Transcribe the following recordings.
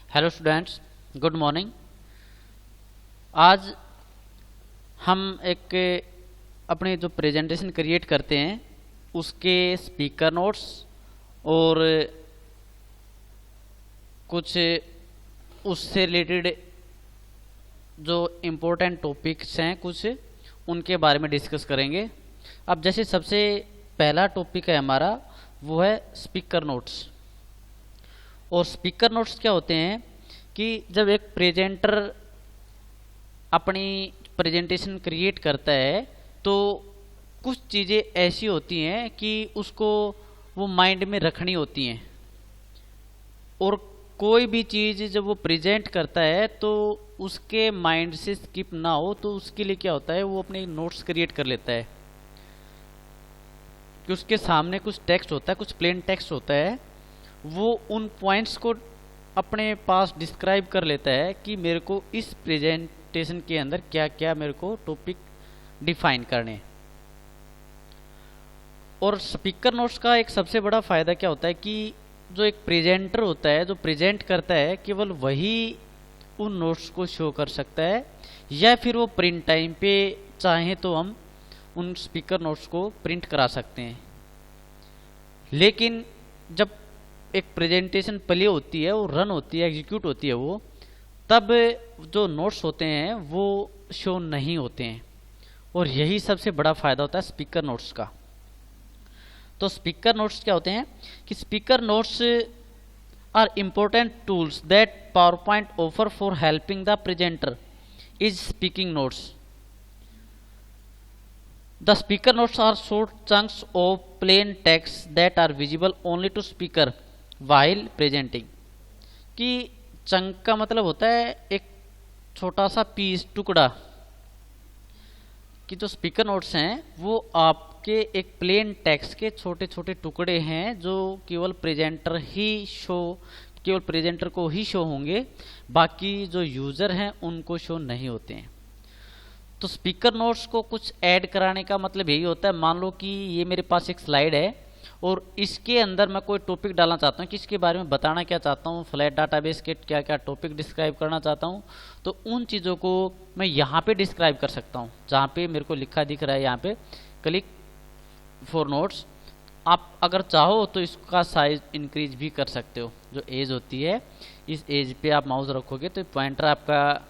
Hello students, good morning. आज हम एक अपनी जो प्रेजेंटेशन क्रिएट करते हैं उसके स्पीकर नोट्स और कुछ उससे रिलेटेड जो इम्पोर्टेंट टॉपिक्स हैं कुछ उनके बारे में डिस्कस करेंगे। अब जैसे सबसे पहला टॉपिक है हमारा, वो है स्पीकर नोट्स। और स्पीकर नोट्स क्या होते हैं कि जब एक प्रेजेंटर अपनी प्रेजेंटेशन क्रिएट करता है तो कुछ चीज़ें ऐसी होती हैं कि उसको वो माइंड में रखनी होती हैं, और कोई भी चीज़ जब वो प्रेजेंट करता है तो उसके माइंड से स्किप ना हो, तो उसके लिए क्या होता है, वो अपने नोट्स क्रिएट कर लेता है कि उसके सामने कुछ टेक्स्ट होता है, कुछ प्लेन टेक्स्ट होता है, वो उन पॉइंट्स को अपने पास डिस्क्राइब कर लेता है कि मेरे को इस प्रेजेंटेशन के अंदर क्या क्या मेरे को टॉपिक डिफाइन करने। और स्पीकर नोट्स का एक सबसे बड़ा फ़ायदा क्या होता है कि जो एक प्रेजेंटर होता है, जो प्रेजेंट करता है, केवल वही उन नोट्स को शो कर सकता है, या फिर वो प्रिंट टाइम पे चाहें तो हम उन स्पीकर नोट्स को प्रिंट करा सकते हैं। लेकिन जब एक प्रेजेंटेशन प्ले होती है, वो रन होती है, एग्जीक्यूट होती है, वो तब जो नोट्स होते हैं वो शो नहीं होते हैं। और यही सबसे बड़ा फ़ायदा होता है स्पीकर नोट्स का। तो स्पीकर नोट्स क्या होते हैं कि speaker notes are important tools that PowerPoint offer for helping the presenter is speaking notes. The speaker notes are short chunks of plain text that are visible only to speaker while presenting। कि chunk का मतलब होता है एक छोटा सा piece, टुकड़ा, कि जो स्पीकर नोट्स हैं वो आपके एक प्लेन टेक्स्ट के छोटे छोटे टुकड़े हैं जो केवल प्रेजेंटर को ही शो होंगे, बाकी जो यूज़र हैं उनको शो नहीं होते हैं। तो स्पीकर नोट्स को कुछ ऐड कराने का मतलब यही होता है, मान लो कि ये मेरे पास एक स्लाइड है और इसके अंदर मैं कोई टॉपिक डालना चाहता हूँ कि इसके बारे में बताना क्या चाहता हूँ, फ्लैट डाटाबेस के क्या क्या टॉपिक डिस्क्राइब करना चाहता हूँ, तो उन चीज़ों को मैं यहाँ पे डिस्क्राइब कर सकता हूँ। जहाँ पे मेरे को लिखा दिख रहा है यहाँ पे क्लिक फॉर नोट्स। आप अगर चाहो तो इसका साइज इंक्रीज भी कर सकते हो। जो एज होती है, इस एज पे आप माउस रखोगे तो पॉइंटर आपका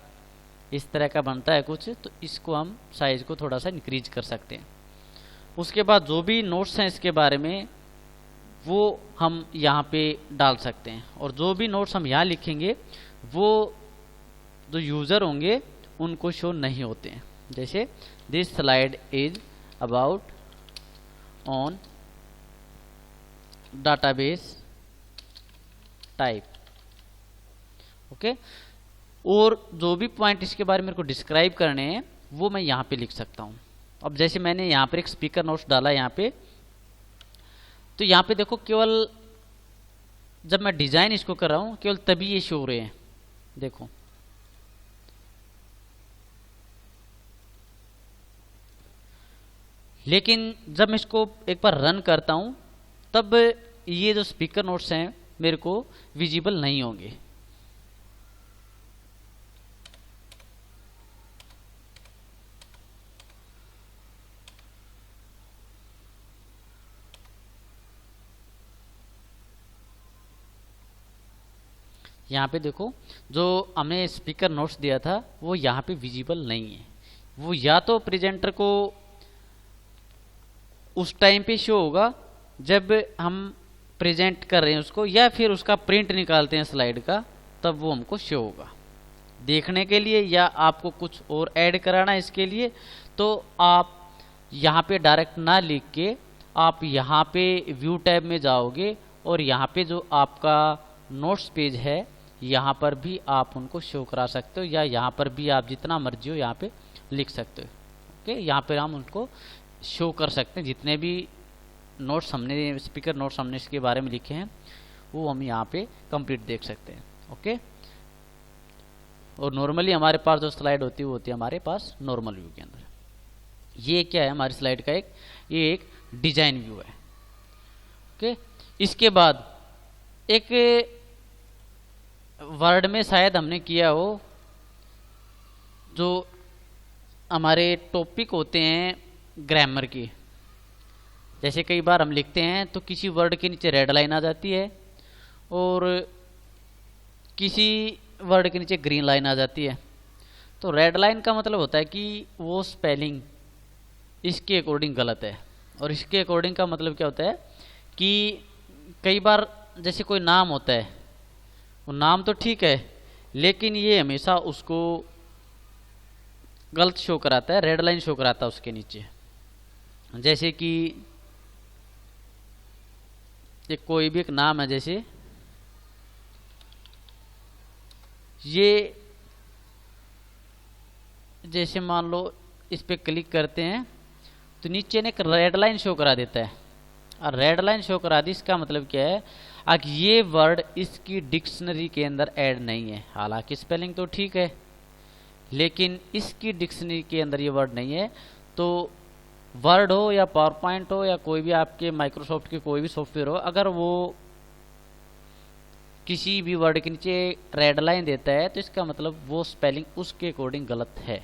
इस तरह का बनता है कुछ, तो इसको हम साइज को थोड़ा सा इंक्रीज कर सकते हैं। उसके बाद जो भी नोट्स हैं इसके बारे में वो हम यहाँ पे डाल सकते हैं, और जो भी नोट्स हम यहाँ लिखेंगे वो जो यूज़र होंगे उनको शो नहीं होते हैं। जैसे this slide is about on database type, okay. और जो भी पॉइंट इसके बारे में मेरे को डिस्क्राइब करने हैं वो मैं यहाँ पे लिख सकता हूँ। अब जैसे मैंने यहाँ पर एक स्पीकर नोट्स डाला यहाँ पे, तो यहाँ पे देखो केवल जब मैं डिजाइन इसको कर रहा हूँ केवल तभी ये शो हो रहे हैं, देखो। लेकिन जब मैं इसको एक बार रन करता हूँ तब ये जो स्पीकर नोट्स हैं मेरे को विजिबल नहीं होंगे। यहाँ पे देखो जो हमें स्पीकर नोट्स दिया था वो यहाँ पे विजिबल नहीं है। वो या तो प्रेजेंटर को उस टाइम पे शो होगा जब हम प्रेजेंट कर रहे हैं उसको, या फिर उसका प्रिंट निकालते हैं स्लाइड का तब वो हमको शो होगा। देखने के लिए या आपको कुछ और ऐड कराना है इसके लिए, तो आप यहाँ पे डायरेक्ट ना लिख के आप यहाँ पे व्यू टैब में जाओगे और यहाँ पे जो आपका नोट्स पेज है यहाँ पर भी आप उनको शो करा सकते हो, या यहाँ पर भी आप जितना मर्जी हो यहाँ पे लिख सकते हो, ओके। यहाँ पे हम उनको शो कर सकते हैं, जितने भी नोट्स हमने स्पीकर नोट्स हमने इसके बारे में लिखे हैं वो हम यहाँ पे कंप्लीट देख सकते हैं, ओके। और नॉर्मली हमारे पास जो स्लाइड होती है वो होती है हमारे पास नॉर्मल व्यू के अंदर। ये क्या है हमारी स्लाइड का ये एक डिजाइन व्यू है, ओके। इसके बाद एक वर्ड में शायद हमने किया हो, जो हमारे टॉपिक होते हैं ग्रामर की, जैसे कई बार हम लिखते हैं तो किसी वर्ड के नीचे रेड लाइन आ जाती है और किसी वर्ड के नीचे ग्रीन लाइन आ जाती है। तो रेड लाइन का मतलब होता है कि वो स्पेलिंग इसके अकॉर्डिंग गलत है, और इसके अकॉर्डिंग का मतलब क्या होता है कि कई बार जैसे कोई नाम होता है, वो नाम तो ठीक है लेकिन ये हमेशा उसको गलत शो कराता है, रेड लाइन शो कराता है उसके नीचे। जैसे कि ये कोई भी एक नाम है, जैसे ये, जैसे मान लो इस पे क्लिक करते हैं तो नीचे ने एक रेड लाइन शो करा देता है, और रेड लाइन शो करा दी, इसका मतलब क्या है कि ये वर्ड इसकी डिक्शनरी के अंदर ऐड नहीं है। हालांकि स्पेलिंग तो ठीक है लेकिन इसकी डिक्शनरी के अंदर ये वर्ड नहीं है। तो वर्ड हो या पावर पॉइंट हो या कोई भी आपके माइक्रोसॉफ्ट के कोई भी सॉफ्टवेयर हो, अगर वो किसी भी वर्ड के नीचे रेड लाइन देता है तो इसका मतलब वो स्पेलिंग उसके अकॉर्डिंग गलत है,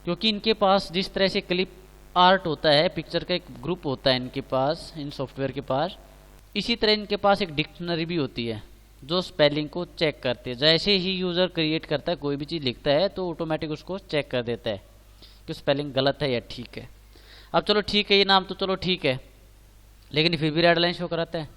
क्योंकि इनके पास जिस तरह से क्लिप आर्ट होता है, पिक्चर का एक ग्रुप होता है इनके पास, इन सॉफ्टवेयर के पास, इसी तरह इनके पास एक डिक्शनरी भी होती है जो स्पेलिंग को चेक करती है। जैसे ही यूज़र क्रिएट करता है, कोई भी चीज़ लिखता है तो ऑटोमेटिक उसको चेक कर देता है कि स्पेलिंग गलत है या ठीक है। अब चलो ठीक है, ये नाम तो चलो ठीक है लेकिन फिर भी रेड लाइन शो कराता है।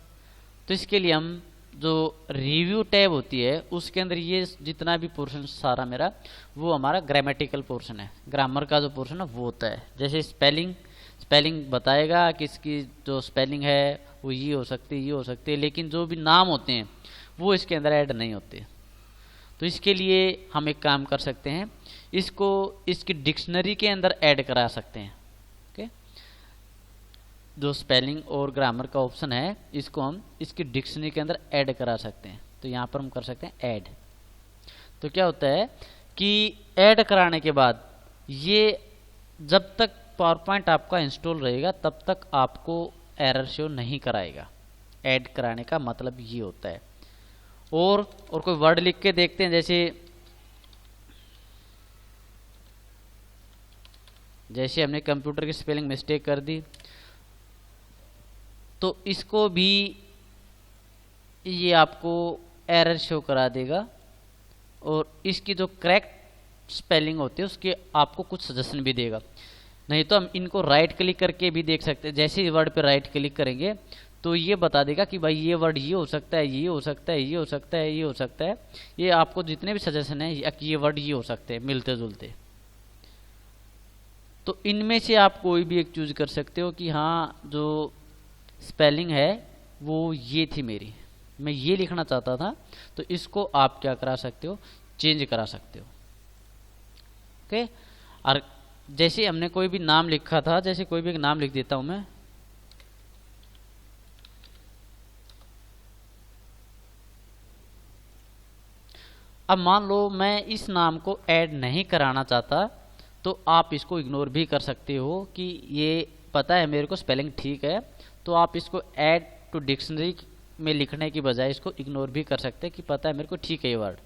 तो इसके लिए हम जो रिव्यू टैब होती है उसके अंदर ये जितना भी पोर्शन सारा मेरा, वो हमारा ग्रामेटिकल पोर्शन है, ग्रामर का जो पोर्शन है वो होता है। जैसे स्पेलिंग बताएगा कि इसकी जो स्पेलिंग है वो ये हो सकती है, ये हो सकती है, लेकिन जो भी नाम होते हैं वो इसके अंदर ऐड नहीं होते। तो इसके लिए हम एक काम कर सकते हैं, इसको इसकी डिक्शनरी के अंदर ऐड करा सकते हैं। ओके, जो स्पेलिंग और ग्रामर का ऑप्शन है इसको हम इसकी डिक्शनरी के अंदर ऐड करा सकते हैं। तो यहाँ पर हम कर सकते हैं ऐड। तो क्या होता है कि ऐड कराने के बाद ये जब तक पावर पॉइंट आपका इंस्टॉल रहेगा तब तक आपको एरर शो नहीं कराएगा। ऐड कराने का मतलब ये होता है। और कोई वर्ड लिख के देखते हैं, जैसे हमने कंप्यूटर की स्पेलिंग मिस्टेक कर दी तो इसको भी ये आपको एरर शो करा देगा, और इसकी जो करेक्ट स्पेलिंग होती है उसके आपको कुछ सजेशन भी देगा। नहीं तो हम इनको राइट क्लिक करके भी देख सकते हैं। जैसे ही वर्ड पे राइट क्लिक करेंगे तो ये बता देगा कि भाई ये वर्ड ये हो सकता है, ये हो सकता है, ये हो सकता है, ये हो सकता है। ये आपको जितने भी सजेशन है ये वर्ड ये हो सकते हैं मिलते जुलते। तो इनमें से आप कोई भी एक चूज कर सकते हो कि हाँ जो स्पेलिंग है वो ये थी मेरी, मैं ये लिखना चाहता था, तो इसको आप क्या करा सकते हो, चेंज करा सकते हो। ओके, और जैसे हमने कोई भी नाम लिखा था, जैसे कोई भी एक नाम लिख देता हूं मैं, अब मान लो मैं इस नाम को ऐड नहीं कराना चाहता तो आप इसको इग्नोर भी कर सकते हो कि ये पता है मेरे को स्पेलिंग ठीक है, तो आप इसको ऐड टू डिक्शनरी में लिखने की बजाय इसको इग्नोर भी कर सकते हैं कि पता है मेरे को ठीक है ये वर्ड,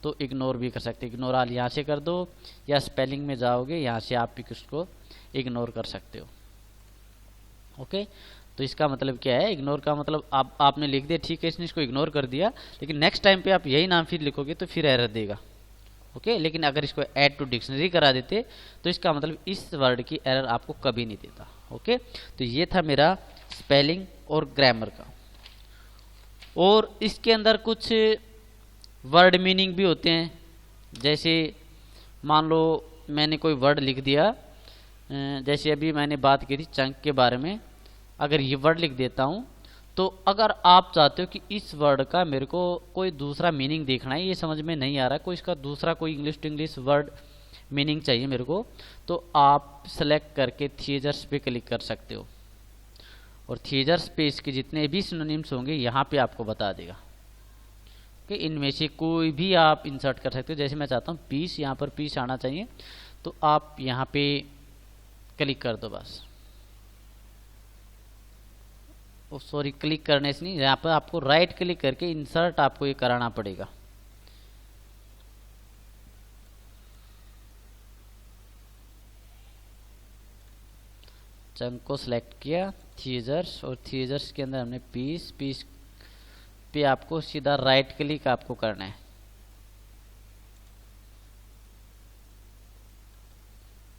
तो इग्नोर भी कर सकते हैं। इग्नोर ऑल यहाँ से कर दो, या स्पेलिंग में जाओगे यहाँ से आप भी इसको इग्नोर कर सकते हो। ओके, तो इसका मतलब क्या है, इग्नोर का मतलब आपने लिख दिया ठीक है, इसने इसको इग्नोर कर दिया, लेकिन नेक्स्ट टाइम पे आप यही नाम फिर लिखोगे तो फिर एरर देगा। ओके, लेकिन अगर इसको ऐड टू डिक्शनरी करा देते तो इसका मतलब इस वर्ड की एरर आपको कभी नहीं देता। ओके, तो ये था मेरा स्पेलिंग और ग्रामर का। और इसके अंदर कुछ वर्ड मीनिंग भी होते हैं। जैसे मान लो मैंने कोई वर्ड लिख दिया, जैसे अभी मैंने बात की थी चंक के बारे में, अगर ये वर्ड लिख देता हूँ तो अगर आप चाहते हो कि इस वर्ड का मेरे को कोई दूसरा मीनिंग देखना है, ये समझ में नहीं आ रहा, कोई इसका दूसरा कोई English to English word meaning चाहिए मेरे को, तो आप सेलेक्ट करके थिएजर्स पे क्लिक कर सकते हो, और थिएजर्स पे इसके जितने भी सिनोनिम्स होंगे यहाँ पे आपको बता देगा कि इनमें से कोई भी आप इंसर्ट कर सकते हो। जैसे मैं चाहता हूँ पीस, यहाँ पर पीस आना चाहिए, तो आप यहाँ पे क्लिक कर दो बस। सॉरी, क्लिक करने से नहीं, यहाँ पर आपको राइट क्लिक करके इंसर्ट आपको ये कराना पड़ेगा। चंक को सिलेक्ट किया, थीजर्स, और थीजर्स के अंदर हमने पीस पे आपको सीधा राइट क्लिक आपको करना है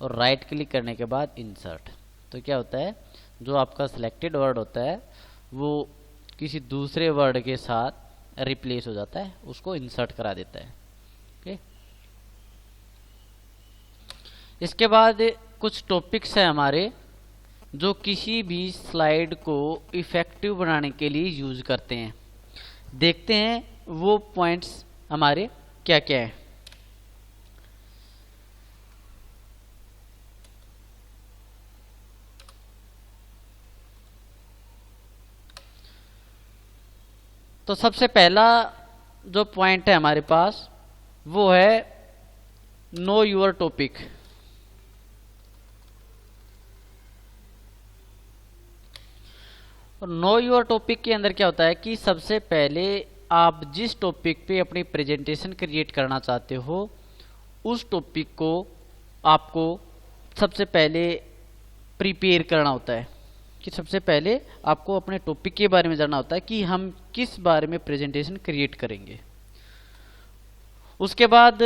और राइट क्लिक करने के बाद इंसर्ट। तो क्या होता है, जो आपका सिलेक्टेड वर्ड होता है वो किसी दूसरे वर्ड के साथ रिप्लेस हो जाता है, उसको इंसर्ट करा देता है। ओके, इसके बाद कुछ टॉपिक्स हैं हमारे जो किसी भी स्लाइड को इफेक्टिव बनाने के लिए यूज करते हैं। देखते हैं वो पॉइंट्स हमारे क्या क्या हैं। तो सबसे पहला जो पॉइंट है हमारे पास वो है नो योर टॉपिक। और नो योर टॉपिक के अंदर क्या होता है कि सबसे पहले आप जिस टॉपिक पे अपनी प्रेजेंटेशन क्रिएट करना चाहते हो उस टॉपिक को आपको सबसे पहले प्रिपेयर करना होता है, कि सबसे पहले आपको अपने टॉपिक के बारे में जानना होता है कि हम किस बारे में प्रेजेंटेशन क्रिएट करेंगे। उसके बाद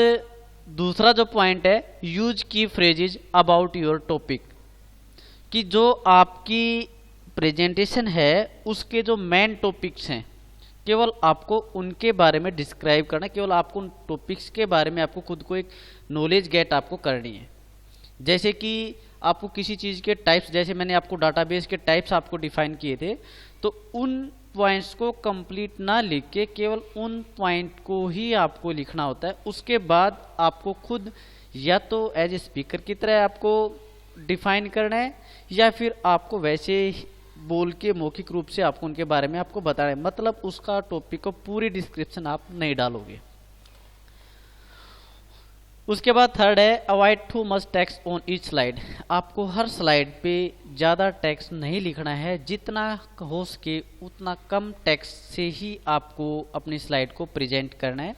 दूसरा जो पॉइंट है, यूज की फ्रेजेज अबाउट योर टॉपिक, कि जो आपकी प्रेजेंटेशन है उसके जो मेन टॉपिक्स हैं केवल आपको उनके बारे में डिस्क्राइब करना, केवल आपको उन टॉपिक्स के बारे में आपको खुद को एक नॉलेज गेट आपको करनी है। जैसे कि आपको किसी चीज़ के टाइप्स, जैसे मैंने आपको डाटाबेस के टाइप्स आपको डिफाइन किए थे, तो उन पॉइंट्स को कंप्लीट ना लिख के केवल उन पॉइंट को ही आपको लिखना होता है। उसके बाद आपको खुद या तो एज ए स्पीकर की तरह आपको डिफाइन करना है या फिर आपको वैसे बोल के मौखिक रूप से आपको उनके बारे में आपको बताना है, मतलब उसका टॉपिक को पूरी डिस्क्रिप्शन आप नहीं डालोगे। उसके बाद थर्ड है avoid too much text on each slide. आपको हर स्लाइड पे ज़्यादा टेक्स्ट नहीं लिखना है, जितना हो सके उतना कम टेक्स्ट से ही आपको अपनी स्लाइड को प्रेजेंट करना है,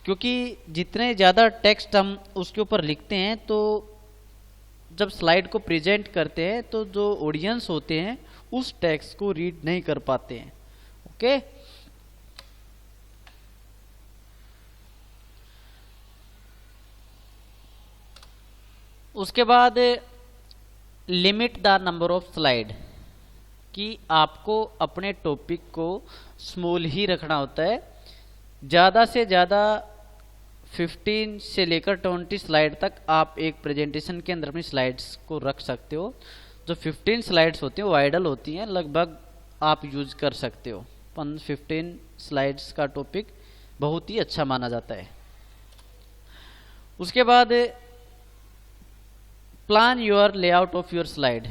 क्योंकि जितने ज़्यादा टेक्स्ट हम उसके ऊपर लिखते हैं तो जब स्लाइड को प्रेजेंट करते हैं तो जो ऑडियंस होते हैं उस टेक्स्ट को रीड नहीं कर पाते हैं। ओके, उसके बाद limit the number of slide, कि आपको अपने टॉपिक को स्मॉल ही रखना होता है। ज़्यादा से ज़्यादा 15 से लेकर 20 स्लाइड तक आप एक प्रेजेंटेशन के अंदर अपनी स्लाइड्स को रख सकते हो। जो 15 स्लाइड्स होती हैं वो आइडल होती हैं, लगभग आप यूज कर सकते हो। 15 स्लाइड्स का टॉपिक बहुत ही अच्छा माना जाता है। उसके बाद plan your layout of your slide,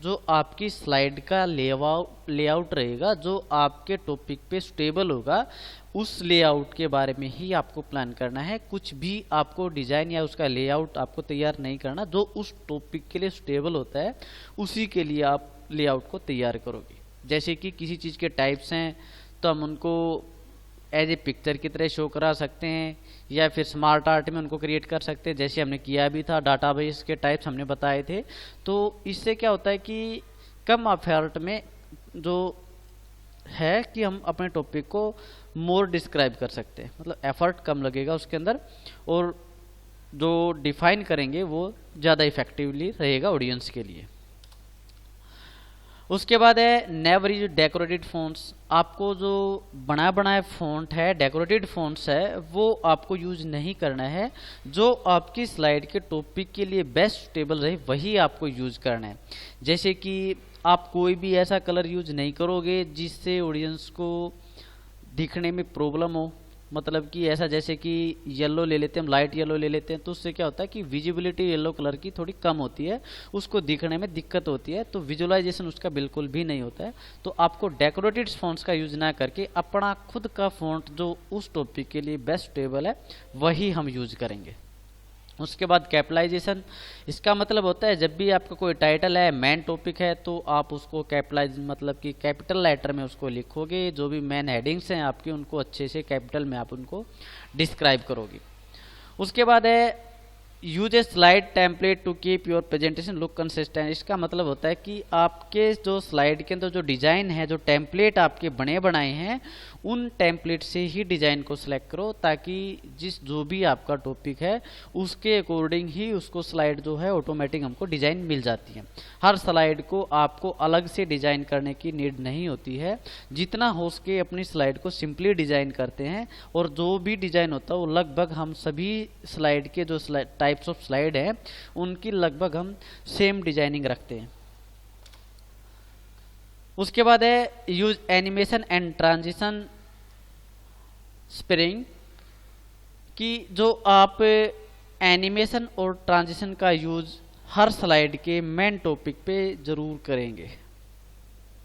जो आपकी स्लाइड का लेआउट रहेगा जो आपके टॉपिक पे सुटेबल होगा उस लेआउट के बारे में ही आपको प्लान करना है। कुछ भी आपको डिजाइन या उसका लेआउट आपको तैयार नहीं करना, जो उस टॉपिक के लिए सुटेबल होता है उसी के लिए आप लेआउट को तैयार करोगे। जैसे कि किसी चीज़ के टाइप्स हैं तो हम उनको एज ए पिक्चर की तरह शो करा सकते हैं या फिर स्मार्ट आर्ट में उनको क्रिएट कर सकते हैं, जैसे हमने किया भी था। डाटाबेस के टाइप्स हमने बताए थे। तो इससे क्या होता है कि कम एफर्ट में जो है कि हम अपने टॉपिक को मोर डिस्क्राइब कर सकते हैं, मतलब एफर्ट कम लगेगा उसके अंदर और जो डिफाइन करेंगे वो ज़्यादा इफेक्टिवली रहेगा ऑडियंस के लिए। उसके बाद है नेवर यूज डेकोरेटेड फ़ॉन्ट्स। आपको जो बना बनाया फ़ॉन्ट है, डेकोरेटेड फ़ॉन्ट्स है, वो आपको यूज नहीं करना है। जो आपकी स्लाइड के टॉपिक के लिए बेस्ट सुटेबल रहे वही आपको यूज करना है। जैसे कि आप कोई भी ऐसा कलर यूज नहीं करोगे जिससे ऑडियंस को दिखने में प्रॉब्लम हो, मतलब कि ऐसा जैसे कि येलो ले लेते हैं हम, लाइट येलो ले लेते हैं, तो उससे क्या होता है कि विजिबिलिटी येलो कलर की थोड़ी कम होती है, उसको दिखने में दिक्कत होती है, तो विजुअलाइजेशन उसका बिल्कुल भी नहीं होता है। तो आपको डेकोरेटेड फॉन्ट्स का यूज ना करके अपना खुद का फॉन्ट जो उस टॉपिक के लिए बेस्ट सुटेबल है वही हम यूज करेंगे। उसके बाद कैपिटलाइजेशन, इसका मतलब होता है जब भी आपका कोई टाइटल है, मेन टॉपिक है, तो आप उसको कैपिटलाइज मतलब कि कैपिटल लेटर में उसको लिखोगे। जो भी मेन हेडिंग्स हैं आपकी उनको अच्छे से कैपिटल में आप उनको डिस्क्राइब करोगे। उसके बाद है use a slide template to keep your presentation look consistent. इसका मतलब होता है कि आपके जो स्लाइड के अंदर जो डिज़ाइन है, जो टेम्पलेट आपके बने बनाए हैं, उन टेम्पलेट से ही डिज़ाइन को सिलेक्ट करो, ताकि जो भी आपका टॉपिक है उसके अकॉर्डिंग ही उसको स्लाइड जो है ऑटोमेटिक हमको डिज़ाइन मिल जाती है। हर स्लाइड को आपको अलग से डिज़ाइन करने की नीड नहीं होती है। जितना हो सके अपनी स्लाइड को सिंपली डिज़ाइन करते हैं, और जो भी डिज़ाइन होता है वो लगभग हम सभी स्लाइड के जो टाइप्स ऑफ स्लाइड है उनकी लगभग हम सेम डिजाइनिंग रखते हैं। उसके बाद है use animation and transition spring, कि जो आप एनिमेशन और ट्रांजिशन का यूज हर स्लाइड के मेन टॉपिक पे जरूर करेंगे,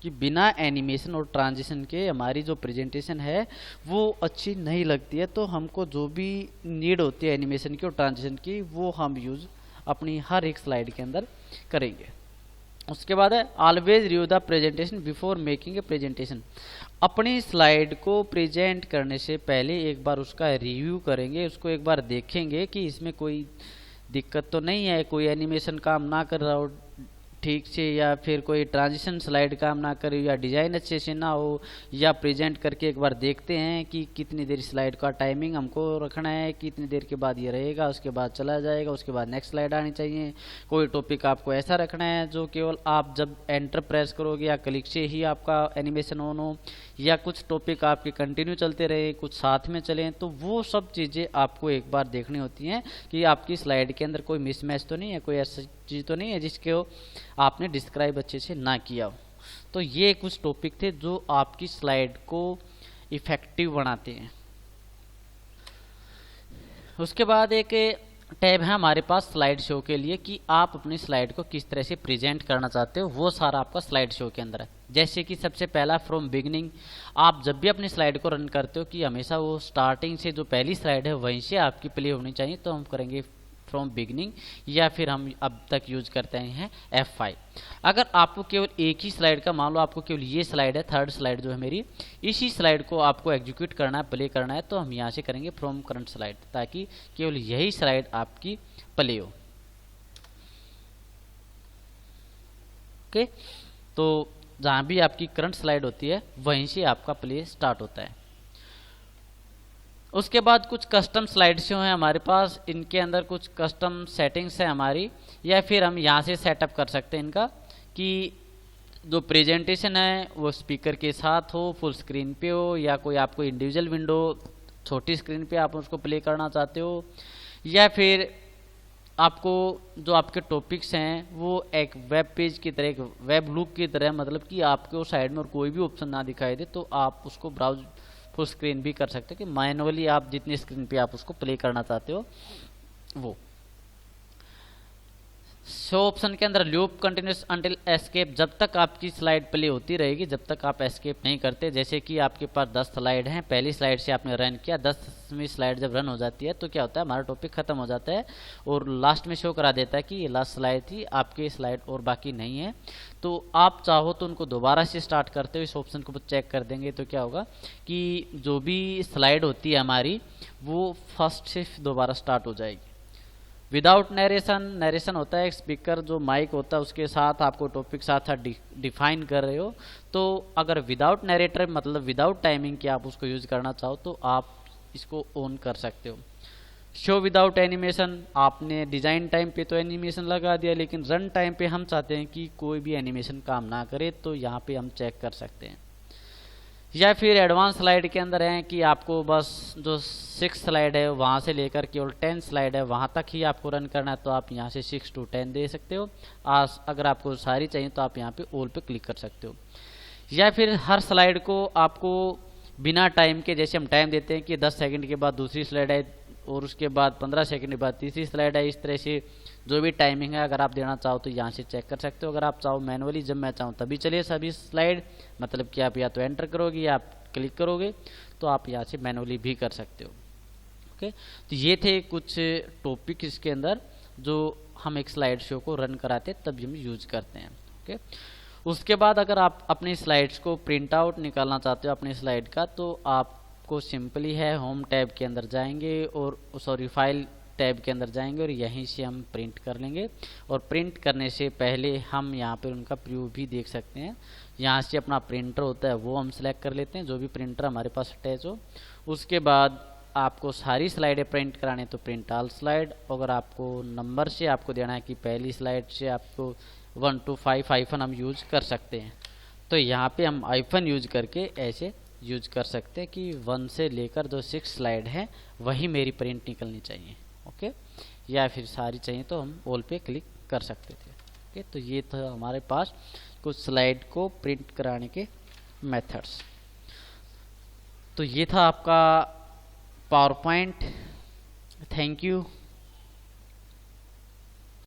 कि बिना एनिमेशन और ट्रांजिशन के हमारी जो प्रेजेंटेशन है वो अच्छी नहीं लगती है। तो हमको जो भी नीड होती है एनिमेशन की और ट्रांजिशन की, वो हम यूज अपनी हर एक स्लाइड के अंदर करेंगे। उसके बाद है always review the presentation before making a presentation. अपनी स्लाइड को प्रेजेंट करने से पहले एक बार उसका रिव्यू करेंगे, उसको एक बार देखेंगे कि इसमें कोई दिक्कत तो नहीं है, कोई एनिमेशन काम ना कर रहा हो ठीक से, या फिर कोई ट्रांजिशन स्लाइड काम ना करे, या डिज़ाइन अच्छे से ना हो, या प्रेजेंट करके एक बार देखते हैं कि कितनी देर स्लाइड का टाइमिंग हमको रखना है, कितनी देर के बाद ये रहेगा, उसके बाद चला जाएगा, उसके बाद नेक्स्ट स्लाइड आनी चाहिए। कोई टॉपिक आपको ऐसा रखना है जो केवल आप जब एंटर प्रेस करोगे या क्लिक से ही आपका एनिमेशन ऑन हो, या कुछ टॉपिक आपके कंटिन्यू चलते रहे, कुछ साथ में चलें। तो वो सब चीज़ें आपको एक बार देखनी होती हैं कि आपकी स्लाइड के अंदर कोई मिसमैच तो नहीं है, कोई ऐसी चीज़ तो नहीं है जिसके आपने डिस्क्राइब अच्छे से ना किया हो। तो ये कुछ टॉपिक थे जो आपकी स्लाइड को इफेक्टिव बनाते हैं। उसके बाद एक टैब है हमारे पास स्लाइड शो के लिए, कि आप अपनी स्लाइड को किस तरह से प्रेजेंट करना चाहते हो, वो सारा आपका स्लाइड शो के अंदर है। जैसे कि सबसे पहला फ्रॉम बिगिनिंग, आप जब भी अपनी स्लाइड को रन करते हो कि हमेशा वो स्टार्टिंग से जो पहली स्लाइड है वहीं से आपकी प्ले होनी चाहिए, तो हम करेंगे फ्रॉम बिगिनिंग, या फिर हम अब तक यूज करते हैं F5। अगर आपको केवल एक ही स्लाइड का, मान लो आपको केवल ये स्लाइड है, थर्ड स्लाइड जो है मेरी, इसी स्लाइड को आपको एग्जीक्यूट करना है, प्ले करना है, तो हम यहाँ से करेंगे फ्रॉम करंट स्लाइड, ताकि केवल यही स्लाइड आपकी प्ले हो। ओके, तो जहाँ भी आपकी करंट स्लाइड होती है वहीं से आपका प्ले स्टार्ट होता है। उसके बाद कुछ कस्टम स्लाइड शो हैं हमारे पास, इनके अंदर कुछ कस्टम सेटिंग्स है हमारी, या फिर हम यहाँ से सेटअप कर सकते हैं इनका, कि जो प्रेजेंटेशन है वो स्पीकर के साथ हो, फुल स्क्रीन पे हो, या कोई आपको इंडिविजुअल विंडो छोटी स्क्रीन पे आप उसको प्ले करना चाहते हो, या फिर आपको जो आपके टॉपिक्स हैं वो एक वेब पेज की तरह, एक वेब लुक की तरह, मतलब कि आपको साइड में और कोई भी ऑप्शन ना दिखाई दे तो आप उसको ब्राउज फुल स्क्रीन भी कर सकते हो, कि मैनुअली आप जितनी स्क्रीन पे आप उसको प्ले करना चाहते हो वो। शो ऑप्शन के अंदर लूप कंटिन्यूस अंटिल एस्केप, जब तक आपकी स्लाइड प्ले होती रहेगी जब तक आप एस्केप नहीं करते। जैसे कि आपके पास 10 स्लाइड हैं, पहली स्लाइड से आपने रन किया, 10वीं स्लाइड जब रन हो जाती है तो क्या होता है, हमारा टॉपिक खत्म हो जाता है और लास्ट में शो करा देता है कि ये लास्ट स्लाइड थी, आपकी स्लाइड और बाकी नहीं है। तो आप चाहो तो उनको दोबारा से स्टार्ट करते हुए इस ऑप्शन को चेक कर देंगे, तो क्या होगा कि जो भी स्लाइड होती है हमारी वो फर्स्ट से दोबारा स्टार्ट हो जाएगी। विदाउट नरेशन, नरेशन होता है एक स्पीकर जो माइक होता है उसके साथ आपको टॉपिक साथ डिफाइन कर रहे हो। तो अगर विदाउट नरेटर मतलब विदाउट टाइमिंग के आप उसको यूज करना चाहो तो आप इसको ऑन कर सकते हो। शो विदाउट एनिमेशन, आपने डिजाइन टाइम पे तो एनिमेशन लगा दिया, लेकिन रन टाइम पे हम चाहते हैं कि कोई भी एनिमेशन काम ना करे, तो यहाँ पे हम चेक कर सकते हैं। या फिर एडवांस स्लाइड के अंदर है कि आपको बस जो 6 स्लाइड है वहाँ से लेकर केवल 10 स्लाइड है वहाँ तक ही आपको रन करना है, तो आप यहाँ से 6 to 10 दे सकते हो। अगर आपको सारी चाहिए तो आप यहाँ पे ऑल पे क्लिक कर सकते हो। या फिर हर स्लाइड को आपको बिना टाइम के, जैसे हम टाइम देते हैं कि 10 सेकंड के बाद दूसरी स्लाइड है और उसके बाद 15 सेकंड के बाद तीसरी स्लाइड है, इस तरह से जो भी टाइमिंग है अगर आप देना चाहो तो यहाँ से चेक कर सकते हो। अगर आप चाहो मैनुअली जब मैं चाहूँ तभी चलिए सभी स्लाइड, मतलब कि आप या तो एंटर करोगे या आप क्लिक करोगे, तो आप यहाँ से मैनुअली भी कर सकते हो। ओके, तो ये थे कुछ टॉपिक इसके अंदर जो हम एक स्लाइड शो को रन कराते तब हम यूज करते हैं। ओके, उसके बाद अगर आप अपनी स्लाइड्स को प्रिंट आउट निकालना चाहते हो अपनी स्लाइड का, तो आपको सिंपली है होम टैब के अंदर जाएंगे और सॉरी फाइल टैब के अंदर जाएंगे और यहीं से हम प्रिंट कर लेंगे। और प्रिंट करने से पहले हम यहाँ पर उनका प्रीव्यू भी देख सकते हैं। यहाँ से अपना प्रिंटर होता है वो हम सेलेक्ट कर लेते हैं, जो भी प्रिंटर हमारे पास अटैच हो। उसके बाद आपको सारी स्लाइडें प्रिंट कराने तो प्रिंट ऑल स्लाइड। अगर आपको नंबर से आपको देना है कि पहली स्लाइड से आपको 1 to 5 आइफन हम यूज कर सकते हैं, तो यहाँ पे हम आइफन यूज करके ऐसे यूज कर सकते हैं कि 1 से लेकर जो 6 स्लाइड है वही मेरी प्रिंट निकलनी चाहिए। ओके, या फिर सारी चाहिए तो हम ऑल पे क्लिक कर सकते थे। ओके, तो ये था हमारे पास कुछ स्लाइड को प्रिंट कराने के मेथड्स। तो ये था आपका पावर पॉइंट। Thank you.